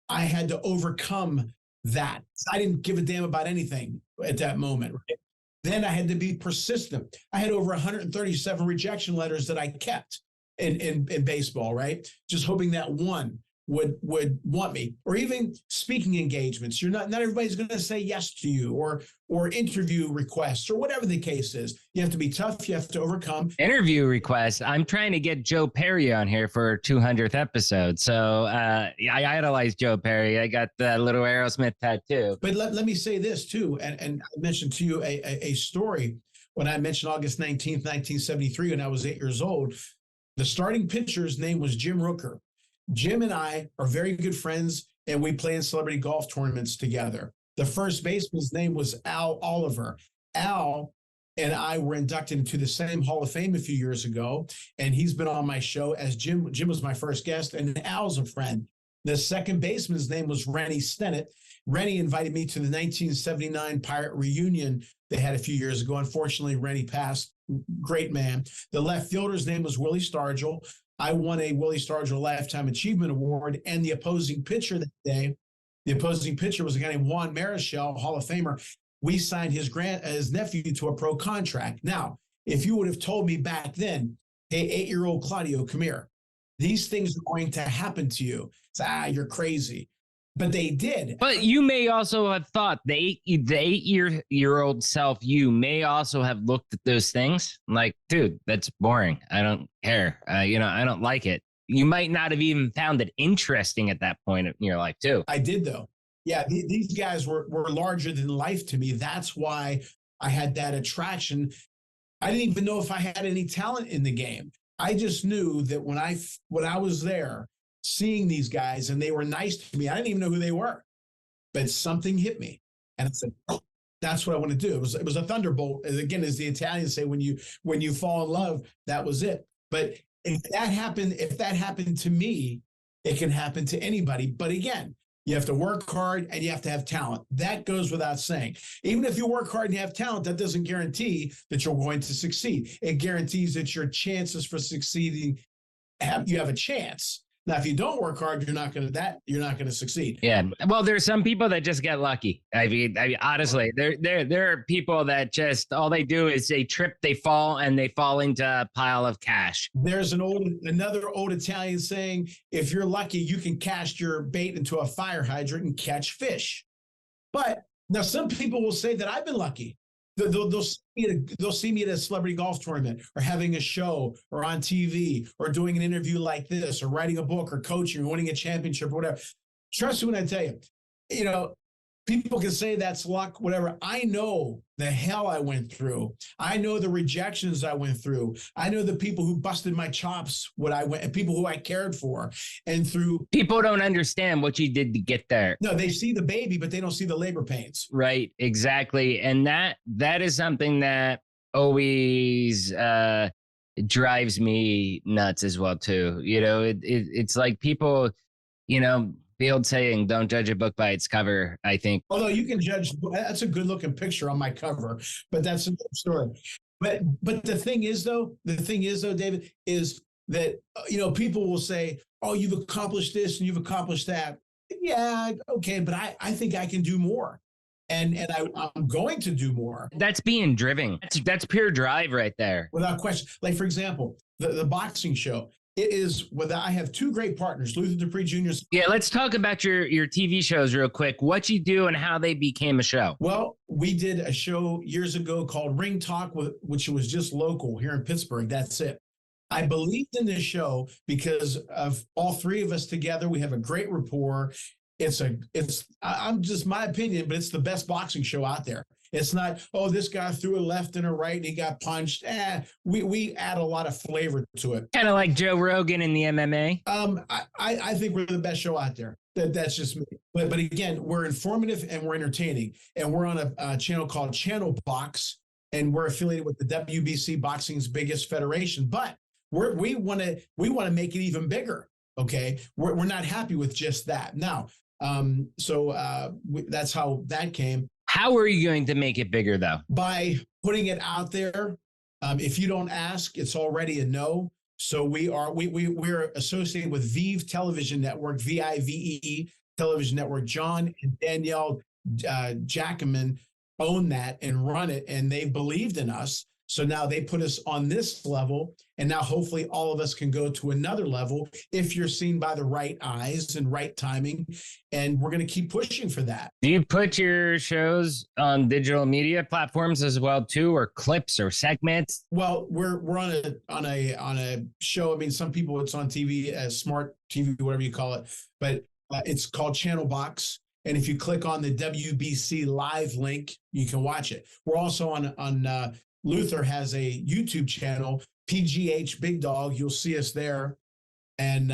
I had to overcome that. I didn't give a damn about anything at that moment. Right? Then I had to be persistent. I had over 137 rejection letters that I kept in baseball, right? Just hoping that one would want me, or even speaking engagements. You're not everybody's going to say yes to you, or interview requests, or whatever the case is. You have to be tough. You have to overcome interview requests. I'm trying to get Joe Perry on here for 200th episode. So I idolize Joe Perry. I got the little Aerosmith tattoo. But let me say this too, and I mentioned to you a story when I mentioned August 19th, 1973, when I was 8 years old. The starting pitcher's name was Jim Rooker. Jim and I are very good friends, and we play in celebrity golf tournaments together. The first baseman's name was Al Oliver. Al and I were inducted into the same Hall of Fame a few years ago, and he's been on my show as Jim. Jim was my first guest, and Al's a friend. The second baseman's name was Rennie Stennett. Rennie invited me to the 1979 Pirate reunion they had a few years ago. Unfortunately, Rennie passed. Great man. The left fielder's name was Willie Stargell. I won a Willie Stargell Lifetime Achievement Award, and the opposing pitcher that day, the opposing pitcher was a guy named Juan Marichal, Hall of Famer. We signed his nephew to a pro contract. Now, if you would have told me back then, hey, 8-year-old Claudio, come here. These things are going to happen to you. It's, you're crazy. But they did. But you may also have thought the 8-year-old self, you may also have looked at those things like, dude, that's boring. I don't care. I don't like it. You might not have even found it interesting at that point in your life too. I did though. Yeah, these guys were larger than life to me. That's why I had that attraction. I didn't even know if I had any talent in the game. I just knew that when I was there, seeing these guys and they were nice to me, I didn't even know who they were, but something hit me, and I said, oh, "That's what I want to do." It was a thunderbolt. Again, as the Italians say, when you fall in love, that was it. But if that happened to me, it can happen to anybody. But again, you have to work hard and you have to have talent. That goes without saying. Even if you work hard and you have talent, that doesn't guarantee that you're going to succeed. It guarantees that your chances for succeeding you have a chance. Now, if you don't work hard, you're not going to succeed. Yeah. Well, there's some people that just get lucky. I mean, honestly, there are people that just, all they do is they trip, they fall, and they fall into a pile of cash. There's another old Italian saying, if you're lucky, you can cast your bait into a fire hydrant and catch fish. But now some people will say that I've been lucky. They'll see me at a celebrity golf tournament, or having a show, or on TV, or doing an interview like this, or writing a book, or coaching, or winning a championship, or whatever. Trust me when I tell you, people can say that's luck, whatever. I know the hell I went through. I know the rejections I went through. I know the people who busted my chops, people who I cared for, and through. People don't understand what you did to get there. No, they see the baby, but they don't see the labor pains. Right, exactly. And that is something that always drives me nuts as well too. It's like people, the old saying, don't judge a book by its cover, I think. Although you can judge, that's a good looking picture on my cover, but that's another story. But the thing is though, David, is that, people will say, oh, you've accomplished this and you've accomplished that. Yeah, okay, but I think I can do more. And I'm going to do more. That's being driven. That's pure drive right there. Without question. Like, for example, the boxing show. It is I have two great partners, Luther Dupree Jr. Yeah, let's talk about your TV shows real quick. What you do and how they became a show. Well, we did a show years ago called Ring Talk, which was just local here in Pittsburgh. That's it. I believed in this show because of all three of us together. We have a great rapport. I'm just my opinion, but it's the best boxing show out there. It's not, oh, this guy threw a left and a right and he got punched. We add a lot of flavor to it. Kind of like Joe Rogan in the MMA. I think we're the best show out there. That's just me. But again, we're informative and we're entertaining. And we're on a channel called Channel Box, and we're affiliated with the WBC, boxing's biggest federation. But we want to make it even bigger. Okay, we're not happy with just that now. That's how that came. How are you going to make it bigger, though? By putting it out there. If you don't ask, it's already a no. So we're associated with Vive Television Network, VIVE Television Network. John and Danielle Jackman own that and run it, and they believed in us. So now they put us on this level, and now hopefully all of us can go to another level if you're seen by the right eyes and right timing, and we're going to keep pushing for that. Do you put your shows on digital media platforms as well too, or clips or segments? Well, we're on a show. I mean, some people it's on TV as smart TV, whatever you call it, but it's called Channel Box. And if you click on the WBC live link, you can watch it. We're also on Luther has a YouTube channel, PGH Big Dog. You'll see us there. And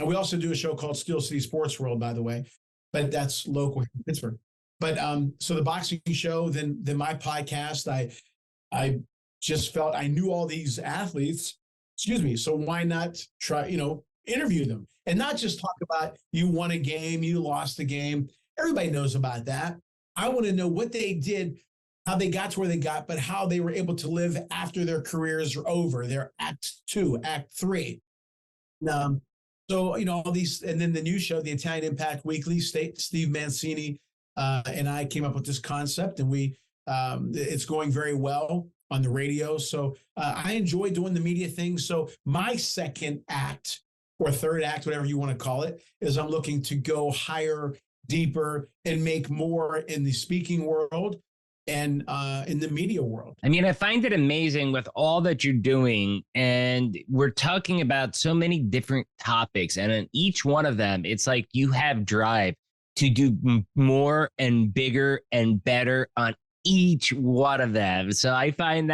we also do a show called Steel City Sports World, by the way, but that's local here in Pittsburgh. But so the boxing show, then my podcast, I just felt I knew all these athletes, so why not try, interview them and not just talk about you won a game, you lost a game. Everybody knows about that. I want to know what they did, how they got to where they got, but how they were able to live after their careers are over. They're Act 2, Act 3. So, all these, and then the new show, the Italian Impact Weekly, Steve Mancini and I came up with this concept, and it's going very well on the radio. So I enjoy doing the media thing. So my second act or third act, whatever you want to call it, is I'm looking to go higher, deeper, and make more in the speaking world and in the media world. I mean, I find it amazing with all that you're doing, and we're talking about so many different topics, and in each one of them, it's like you have drive to do more and bigger and better on each one of them. So I find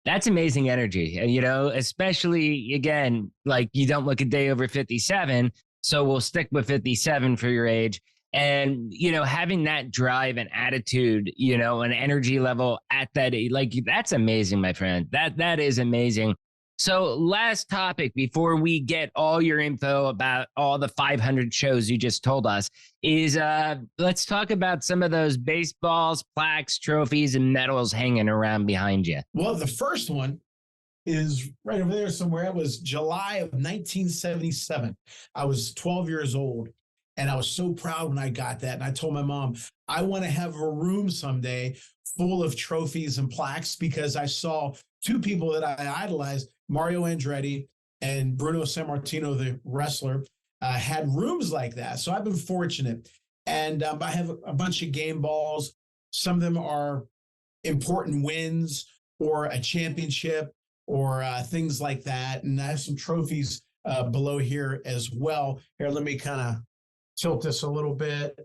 that's amazing energy, especially, again, like you don't look a day over 57, so we'll stick with 57 for your age. And, having that drive and attitude, an energy level at that, that's amazing, my friend. That is amazing. So last topic before we get all your info about all the 500 shows you just told us is let's talk about some of those baseballs, plaques, trophies, and medals hanging around behind you. Well, the first one is right over there somewhere. It was July of 1977. I was 12 years old. And I was so proud when I got that. And I told my mom, I want to have a room someday full of trophies and plaques, because I saw two people that I idolized, Mario Andretti and Bruno Sammartino, the wrestler, had rooms like that. So I've been fortunate. And I have a bunch of game balls. Some of them are important wins or a championship or things like that. And I have some trophies below here as well. Here, let me kind of tilt this a little bit.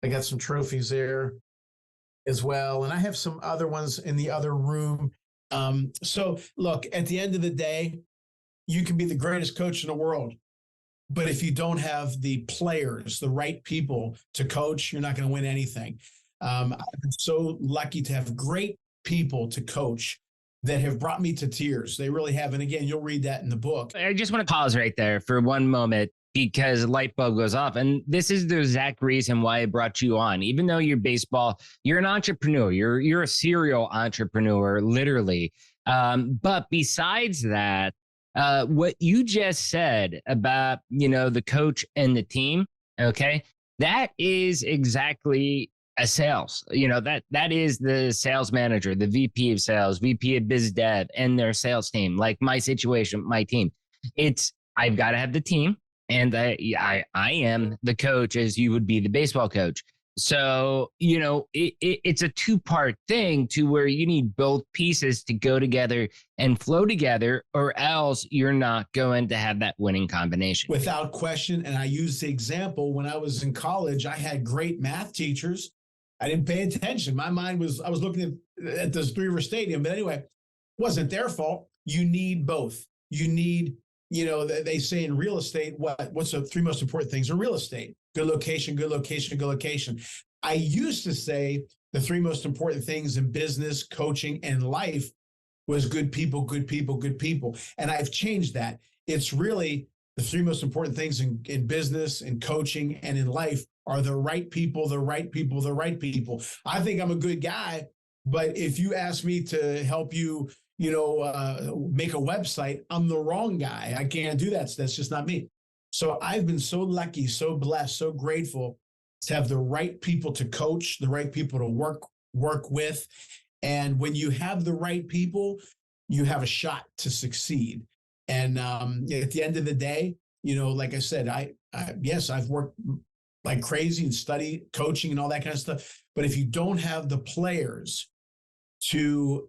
I got some trophies there as well. And I have some other ones in the other room. So look, at the end of the day, you can be the greatest coach in the world, but if you don't have the players, the right people to coach, you're not going to win anything. I've been so lucky to have great people to coach that have brought me to tears. They really have. And again, you'll read that in the book. I just want to pause right there for one moment, because a light bulb goes off. And this is the exact reason why I brought you on. Even though you're baseball, you're an entrepreneur. You're a serial entrepreneur, literally. But besides that, what you just said about, the coach and the team, okay, that is exactly a sales. That is the sales manager, the VP of sales, VP of biz dev, and their sales team. Like my situation, my team. It's I've got to have the team, and I am the coach as you would be the baseball coach. So, it's a two-part thing to where you need both pieces to go together and flow together, or else you're not going to have that winning combination. Without question. And I used the example when I was in college, I had great math teachers. I didn't pay attention. My mind was, I was looking at the Three River Stadium. But anyway, it wasn't their fault. You need both. You need, they say in real estate, what's the three most important things in real estate? Good location, good location, good location. I used to say the three most important things in business, coaching, and life was good people, good people, good people. And I've changed that. It's really the three most important things in business, in coaching, and in life are the right people, the right people, the right people. I think I'm a good guy, but if you ask me to help you, make a website, I'm the wrong guy. I can't do that. That's just not me. So I've been so lucky, so blessed, so grateful to have the right people to coach, the right people to work with. And when you have the right people, you have a shot to succeed. And at the end of the day, like I said, yes, I've worked like crazy and studied coaching and all that kind of stuff. But if you don't have the players to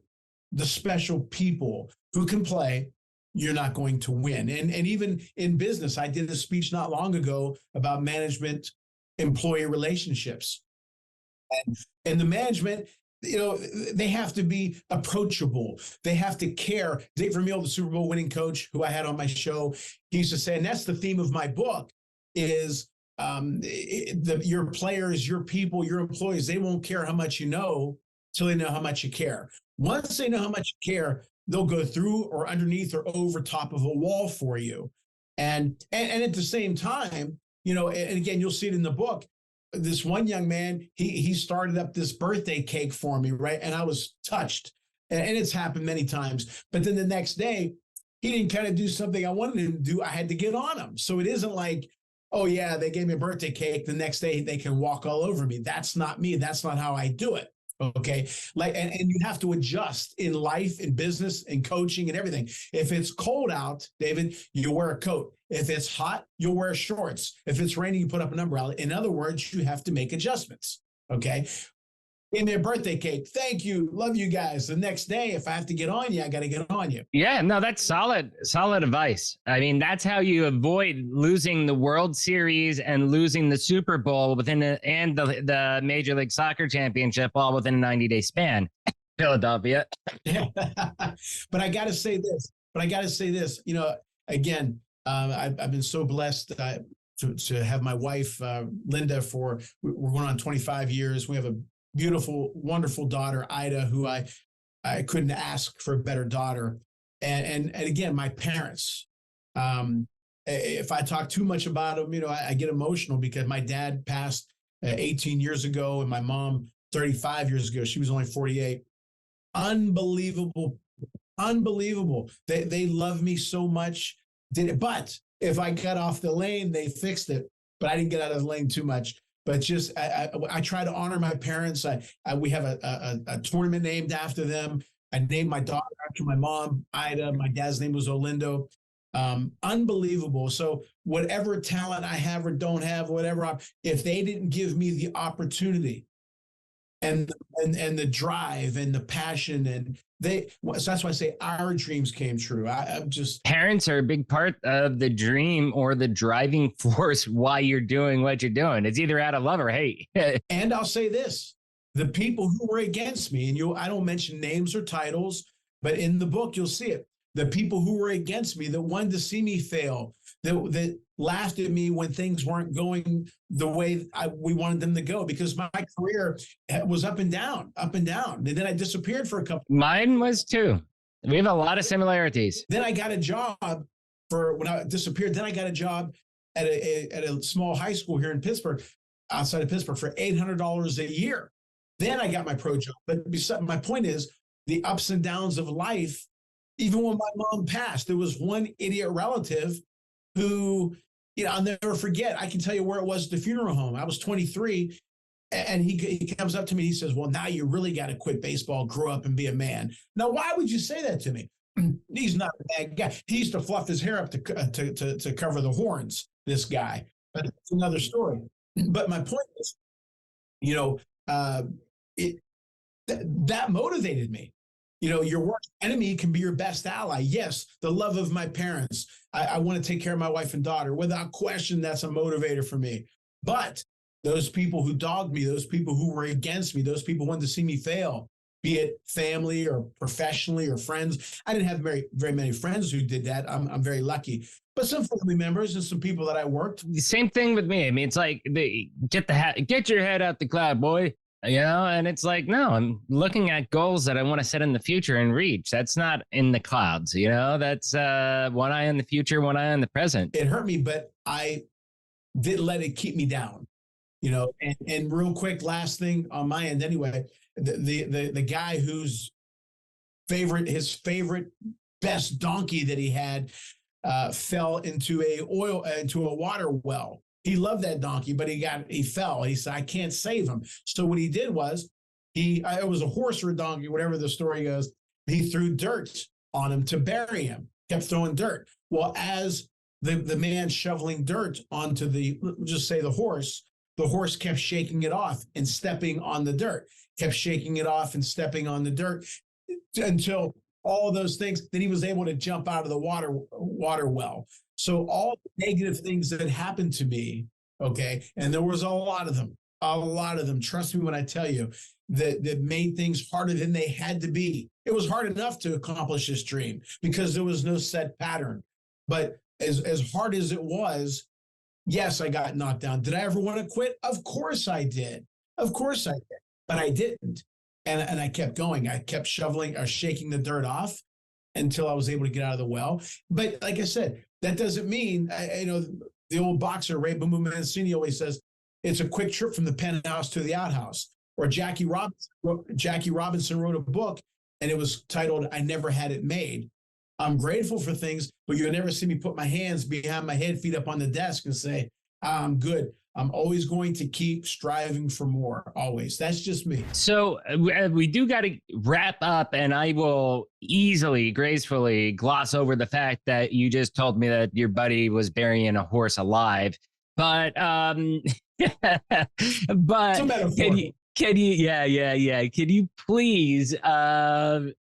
the special people who can play, you're not going to win. And even in business, I did a speech not long ago about management employee relationships. And the management, they have to be approachable. They have to care. Dave Vermeil, the Super Bowl winning coach who I had on my show, he used to say, and that's the theme of my book, is your players, your people, your employees, they won't care how much you know till they know how much you care. Once they know how much you care, they'll go through or underneath or over top of a wall for you. And at the same time, and again, you'll see it in the book, this one young man, he started up this birthday cake for me, right? And I was touched. And it's happened many times. But then the next day, he didn't kind of do something I wanted him to do. I had to get on him. So it isn't like, oh, yeah, they gave me a birthday cake. The next day, they can walk all over me. That's not me. That's not how I do it. Okay. And you have to adjust in life, in business, in coaching and everything. If it's cold out, David, you wear a coat. If it's hot, you'll wear shorts. If it's raining, you put up an umbrella. In other words, you have to make adjustments. Okay. Give me a birthday cake. Thank you. Love you guys. The next day, if I have to get on you, I got to get on you. Yeah, no, that's solid advice. I mean, that's how you avoid losing the World Series and losing the Super Bowl and the Major League Soccer Championship all within a 90-day span. Philadelphia. But I got to say this. Again, I've been so blessed to have my wife, Linda, we're going on 25 years. We have a beautiful, wonderful daughter, Ida, who I couldn't ask for a better daughter. And again, my parents, if I talk too much about them, I get emotional because my dad passed 18 years ago and my mom 35 years ago. She was only 48. Unbelievable. They love me so much. But if I got off the lane, they fixed it. But I didn't get out of the lane too much. But just I try to honor my parents. We have a tournament named after them. I named my daughter after my mom, Ida. My dad's name was Olindo. Unbelievable. So whatever talent I have or don't have, if they didn't give me the opportunity and the drive and the passion, and so that's why I say our dreams came true. I'm just, parents are a big part of the dream or the driving force why you're doing what you're doing. It's either out of love or hate. And I'll say this, the people who were against me, and I don't mention names or titles, but in the book, you'll see it. The people who were against me, that wanted to see me fail, that laughed at me when things weren't going the way we wanted them to go, because my career was up and down. And then I disappeared for a couple. Mine was too. We have a lot of similarities. Then I got a job when I disappeared. Then I got a job at a small high school here in Pittsburgh, outside of Pittsburgh, for $800 a year. Then I got my pro job. But my point is the ups and downs of life. Even when my mom passed, there was one idiot relative who, I'll never forget. I can tell you where it was at the funeral home. I was 23, and he comes up to me and he says, well, now you really got to quit baseball, grow up and be a man. Now, why would you say that to me? He's not a bad guy. He used to fluff his hair up to cover the horns, this guy. But it's another story. But my point is, you know, it that motivated me. You know, your worst enemy can be your best ally. Yes, the love of my parents. I want to take care of my wife and daughter. Without question, that's a motivator for me. But those people who dogged me, those people who were against me, those people who wanted to see me fail, be it family or professionally or friends. I didn't have very many friends who did that. I'm very lucky. But some family members and some people that I worked. Same thing with me. I mean, it's like, get your head out the cloud, boy. You know, and it's like, no, I'm looking at goals that I want to set in the future and reach. That's not in the clouds, you know, that's one eye on the future, one eye on the present. It hurt me, but I didn't let it keep me down, you know. And real quick, last thing on my end anyway, the guy whose his favorite best donkey that he had fell into a water well. He loved that donkey, but he fell. He said, I can't save him. So what he did was it was a horse or a donkey, whatever the story goes. He threw dirt on him to bury him, kept throwing dirt. Well, as the man shoveling dirt onto just say the horse kept shaking it off and stepping on the dirt, kept shaking it off and stepping on the dirt until all those things, then he was able to jump out of the water well. So all the negative things that happened to me, okay, and there was a lot of them, trust me when I tell you, that made things harder than they had to be. It was hard enough to accomplish this dream because there was no set pattern. But as hard as it was, yes, I got knocked down. Did I ever want to quit? Of course I did. Of course I did. But I didn't. And I kept going. I kept shaking the dirt off until I was able to get out of the well. But like I said, that doesn't mean, the old boxer, Ray Boom Boom Mancini always says, it's a quick trip from the penthouse to the outhouse. Or Jackie Robinson wrote a book, and it was titled, I Never Had It Made. I'm grateful for things, but you'll never see me put my hands behind my head, feet up on the desk and say, I'm good. I'm always going to keep striving for more, always. That's just me. So we do got to wrap up, and I will easily, gracefully gloss over the fact that you just told me that your buddy was burying a horse alive. But can you please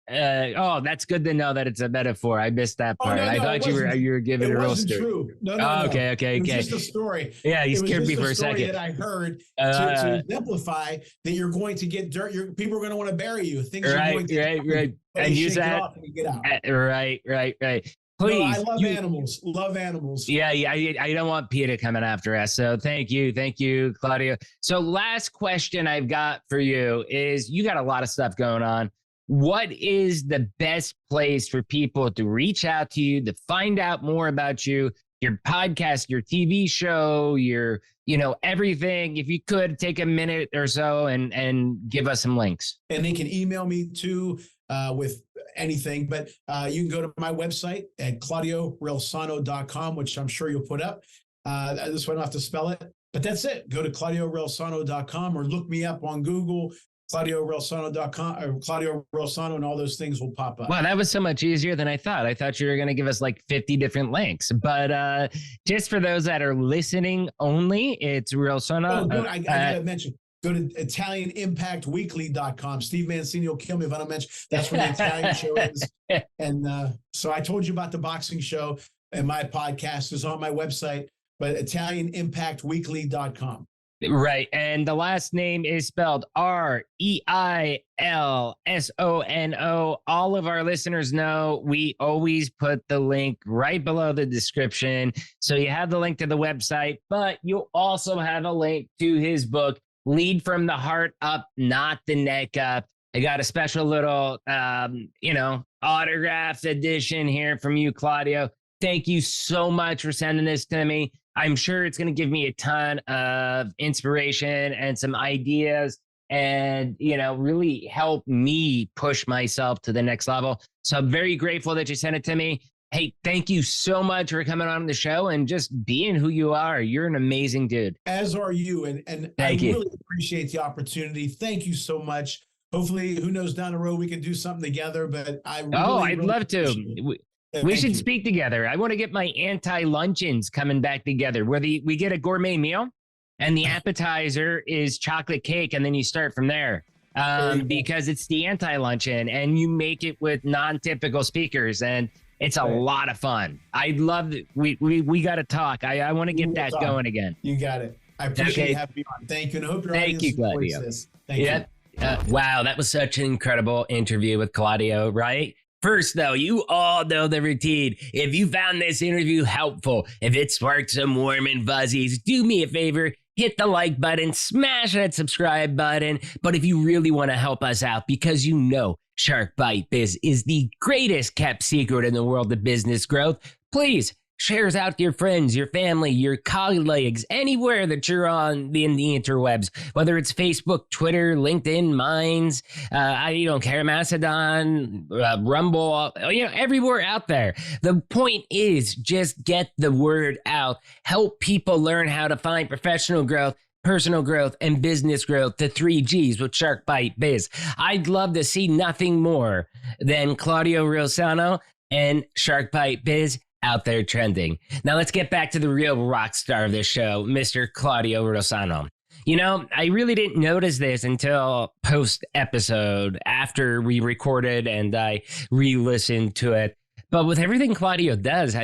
that's good to know that it's a metaphor. I missed that part. I thought you were giving a real story. True. No. Okay. It was just a story. Yeah, you scared me for a second. That I heard to exemplify that you're going to get dirt. People are going to want to bury you. Things are going to right. And use that. And get out. Right. Please. No, I love animals. Love animals. Yeah. I don't want PETA coming after us. So thank you, Claudio. So last question I've got for you is, you got a lot of stuff going on. What is the best place for people to reach out to you, to find out more about you, your podcast, your TV show, your, everything? If you could take a minute or so and give us some links. And they can email me too with anything, but you can go to my website at ClaudioReilsono.com, which I'm sure you'll put up. This one I don't have to spell it, but that's it. Go to ClaudioReilsono.com or look me up on Google. ClaudioReilsono.com or Claudio Reilsono, and all those things will pop up. Wow, that was so much easier than I thought. I thought you were going to give us like 50 different links. But just for those that are listening only, it's Reilsono. I got to mention, go to ItalianImpactWeekly.com. Steve Mancini will kill me if I don't mention. That's where the Italian show is. And so I told you about the boxing show, and my podcast is on my website, but ItalianImpactWeekly.com. Right. And the last name is spelled Reilsono. All of our listeners know we always put the link right below the description. So you have the link to the website, but you'll also have a link to his book, Lead from the Heart Up, Not the Neck Up. I got a special little, autographed edition here from you, Claudio. Thank you so much for sending this to me. I'm sure it's going to give me a ton of inspiration and some ideas and, really help me push myself to the next level. So I'm very grateful that you sent it to me. Hey, thank you so much for coming on the show and just being who you are. You're an amazing dude. As are you. And I really appreciate the opportunity. Thank you so much hopefully, who knows, down the road we can do something together. But I'd love to. We should speak together. I want to get my anti-luncheons coming back together, where we get a gourmet meal and the appetizer is chocolate cake, and then you start from there. Because it's the anti-luncheon, and you make it with non-typical speakers, and it's a lot of fun. I love it. We got to talk. I want to get that going again. You got it. I appreciate you having me on. Thank you, and I hope your audience Claudio. This. Thank you. Wow, that was such an incredible interview with Claudio, right? First, though, you all know the routine. If you found this interview helpful, if it sparked some warm and fuzzies, do me a favor. Hit the like button, smash that subscribe button. But if you really want to help us out, because you know Shark Bite Biz is the greatest kept secret in the world of business growth, please share us out to your friends, your family, your colleagues, anywhere that you're on in the interwebs, whether it's Facebook, Twitter, LinkedIn, Minds, I don't care, Mastodon, Rumble, everywhere out there. The point is just get the word out. Help people learn how to find professional growth, personal growth, and business growth, the 3 Gs with Shark Bite Biz. I'd love to see nothing more than Claudio Reilsono and Shark Bite Biz out there trending. Now let's get back to the real rock star of this show, Mr. Claudio Reilsono. I really didn't notice this until post-episode after we recorded and I re-listened to it. But with everything Claudio does,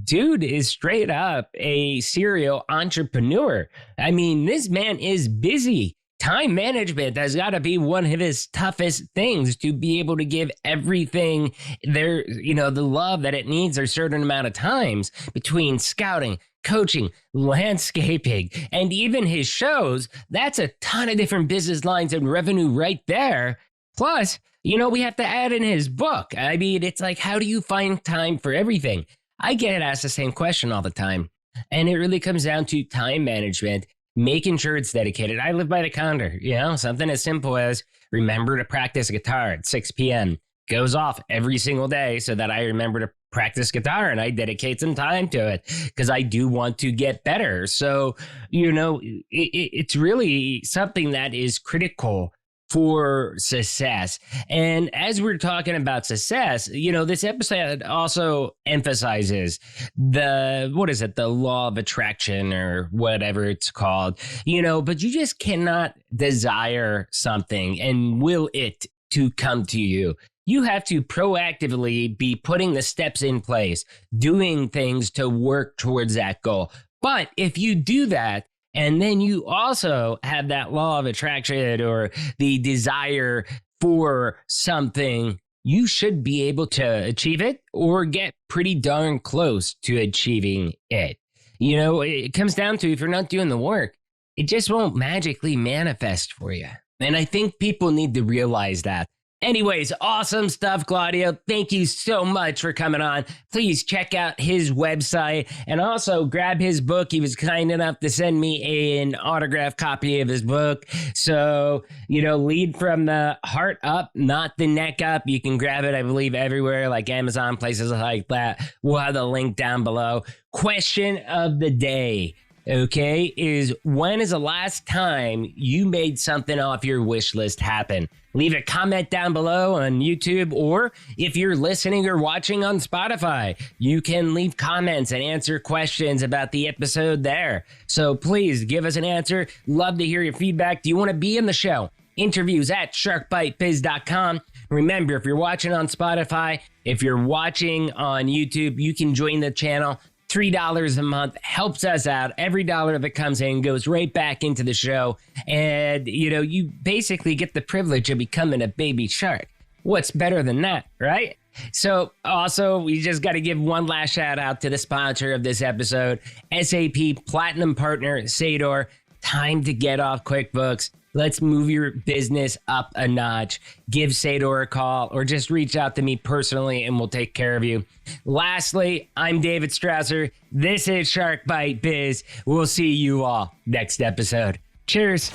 dude is straight up a serial entrepreneur. This man is busy. Time management has got to be one of his toughest things, to be able to give everything the love that it needs a certain amount of times between scouting, coaching, landscaping, and even his shows. That's a ton of different business lines and revenue right there. Plus, we have to add in his book. It's like, how do you find time for everything? I get asked the same question all the time. And it really comes down to time management, making sure it's dedicated. I live by the calendar, something as simple as remember to practice guitar at 6 p.m. goes off every single day so that I remember to practice guitar and I dedicate some time to it because I do want to get better. So, it's really something that is critical for success. And as we're talking about success, this episode also emphasizes the law of attraction or whatever it's called, but you just cannot desire something and will it to come to you. You have to proactively be putting the steps in place, doing things to work towards that goal. But if you do that, and then you also have that law of attraction or the desire for something, you should be able to achieve it or get pretty darn close to achieving it. It comes down to, if you're not doing the work, it just won't magically manifest for you. And I think people need to realize that. Anyways, awesome stuff, Claudio. Thank you so much for coming on. Please check out his website and also grab his book. He was kind enough to send me an autographed copy of his book. So, lead from the heart up, not the neck up. You can grab it, I believe, everywhere, like Amazon, places like that. We'll have the link down below. Question of the day. Okay, is when is the last time you made something off your wish list happen? Leave a comment down below on YouTube, or if you're listening or watching on Spotify, you can leave comments and answer questions about the episode there. So please give us an answer. Love to hear your feedback. Do you want to be in the show? Interviews at sharkbitebiz.com. Remember, if you're watching on Spotify, if you're watching on YouTube, you can join the channel. $3 a month helps us out. Every dollar that comes in goes right back into the show. And, you basically get the privilege of becoming a baby shark. What's better than that, right? So also, we just got to give one last shout out to the sponsor of this episode, SAP Platinum Partner, Sador. Time to get off QuickBooks. Let's move your business up a notch. Give Sador a call or just reach out to me personally and we'll take care of you. Lastly, I'm David Strausser. This is Shark Bite Biz. We'll see you all next episode. Cheers.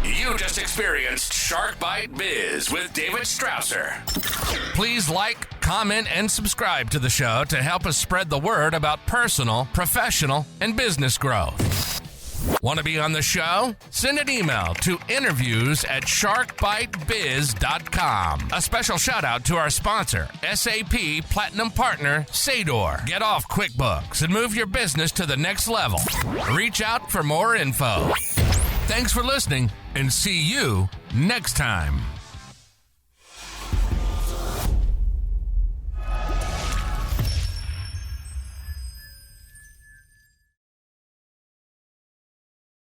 You just experienced Shark Bite Biz with David Strausser. Please like, comment, and subscribe to the show to help us spread the word about personal, professional, and business growth. Want to be on the show? Send an email to interviews@sharkbitebiz.com. A special shout out to our sponsor, SAP Platinum Partner, Sador. Get off QuickBooks and move your business to the next level. Reach out for more info. Thanks for listening and see you next time.